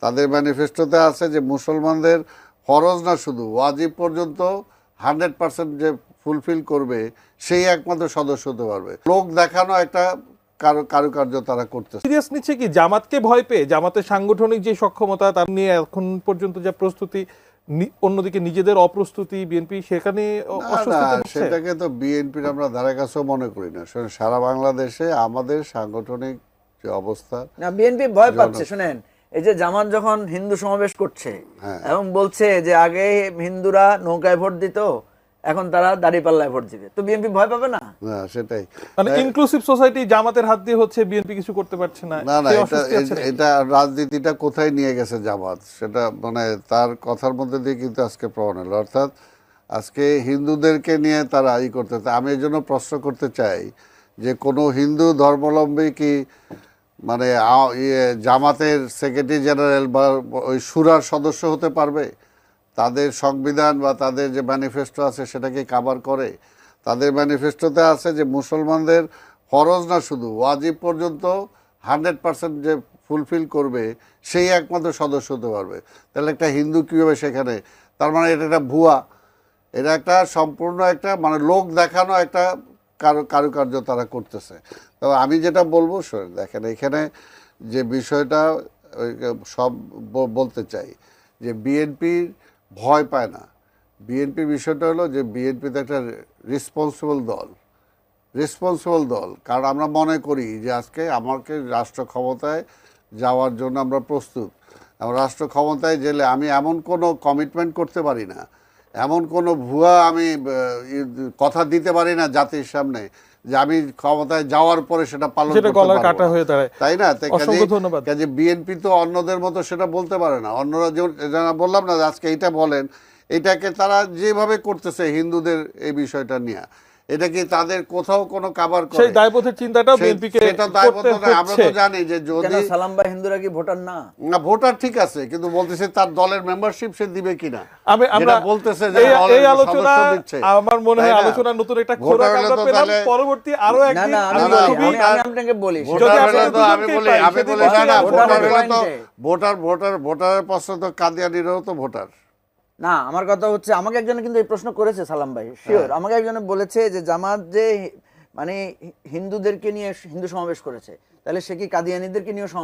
তাদের ম্যানিফেস্টোতে আছে যে মুসলমানদের ফরজ না শুধু ওয়াজিব পর্যন্ত 100% যে ফুলফিল করবে সেই একমাত্র সদস্য হতে পারবে। লোক দেখানো একটা কারুকার্য তারা করতেছে। সিরিয়াস নিচ্ছে কি জামাতকে ভয় পেয়ে, জামাতের সাংগঠনিক যে সক্ষমতা তার নিয়ে এখন পর্যন্ত যা প্রস্তুতি, অন্যদিকে নিজেদের অপ্রস্তুতি বিএনপি সেখানে অস্বস্তিতে ভুগছে? সেটাকে তো বিএনপির আমরা ধারে কাছেও মনে করি না। সারা বাংলাদেশে আমাদের সাংগঠনিক যে অবস্থা, না বিএনপি ভয় পাচ্ছে। শুনেন, এই যে জামাত যখন হিন্দু সমাবেশ করছে এবং বলছে যে আগে হিন্দুরা নৌকায় ভোট দিত, এখন তারা দাঁড়িপাল্লায় ভোট দিবে, তো বিএনপি ভয় পাবে না? না সেটাই, মানে ইনক্লুসিভ সোসাইটি জামাতের হাত দিয়ে হচ্ছে, বিএনপি কিছু করতে পারছে না। না এটা রাজনীতিটা কোথায় নিয়ে গেছে জামাত, সেটা মানে তার কথার মধ্যে দিয়ে কিন্তু আজকে প্রমাণ হলো। অর্থাৎ আজকে হিন্দুদেরকে নিয়ে তারা করতে, আমি এই জন্য প্রশ্ন করতে চাই যে কোনো হিন্দু ধর্মাবলম্বী কি মানে জামাতের সেক্রেটারি জেনারেল বা ওই শুরার সদস্য হতে পারবে? তাদের সংবিধান বা তাদের যে ম্যানিফেস্টো আছে সেটাকে কাভার করে? তাদের ম্যানিফেস্টোতে আছে যে মুসলমানদের ফরজ না শুধু ওয়াজিব পর্যন্ত 100% যে ফুলফিল করবে সেই একমাত্র সদস্য হতে পারবে। তাহলে একটা হিন্দু কীভাবে সেখানে, তার মানে এটা একটা ভুয়া, এটা একটা সম্পূর্ণ একটা মানে লোক দেখানো একটা কারুকার্য তারা করতেছে। তো আমি যেটা বলবো দেখেন, এখানে যে বিষয়টা সব বলতে চাই যে বিএনপির ভয় পায় না। বিএনপির বিষয়টা হলো যে বিএনপি তো একটা রেসপন্সিবল দল, কারণ আমরা মনে করি যে আজকে আমাকে রাষ্ট্র ক্ষমতায় যাওয়ার জন্য আমরা প্রস্তুত। রাষ্ট্র ক্ষমতায় গেলে আমি এমন কোনো কমিটমেন্ট করতে পারি না, এমন কোনো ভুয়া আমি কথা দিতে পারি না জাতির সামনে যে আমি ক্ষমতায় যাওয়ার পরে সেটা পালন করতে পারবো, তাই না? কাজে বিএনপি তো অন্যদের মতো সেটা বলতে পারে না। অন্যরা যেমন বললাম না আজকে এইটা বলেন, এটাকে তারা যেভাবে করতেছে হিন্দুদের এই বিষয়টা নিয়ে, এটা কি তাদের কোথাও কোনো কভার করে? সেই দায়বোধের চিন্তাটাও বিএনপিকে করতে হচ্ছে। আমরা তো জানি যে যদি সালাম ভাই হিন্দুরা কি ভোটার না? না, ভোটার ঠিক আছে, কিন্তু বলতেছে তার দলের মেম্বারশিপ সে দিবে কিনা। আমরা বলতেছে যে এই আলোচনা, আমার মনে হয় আলোচনা নতুন একটা খোরাক আমরা পেলাম। পরবর্তী আরো একদিন আমি আপনাকে বলি, ভোটারের প্রশ্ন তো কাদিয়ানিরও তো ভোটার না। আমার কথা হচ্ছে, আমাকে একজনে কিন্তু এই প্রশ্ন করেছে সালাম ভাই, শিওর। আমাকে একজনে বলেছে যে জামাত যে মানে হিন্দুদেরকে নিয়ে হিন্দু সমাবেশ করেছে, তাহলে সে কি কাদিয়ানীদেরকে নিয়ে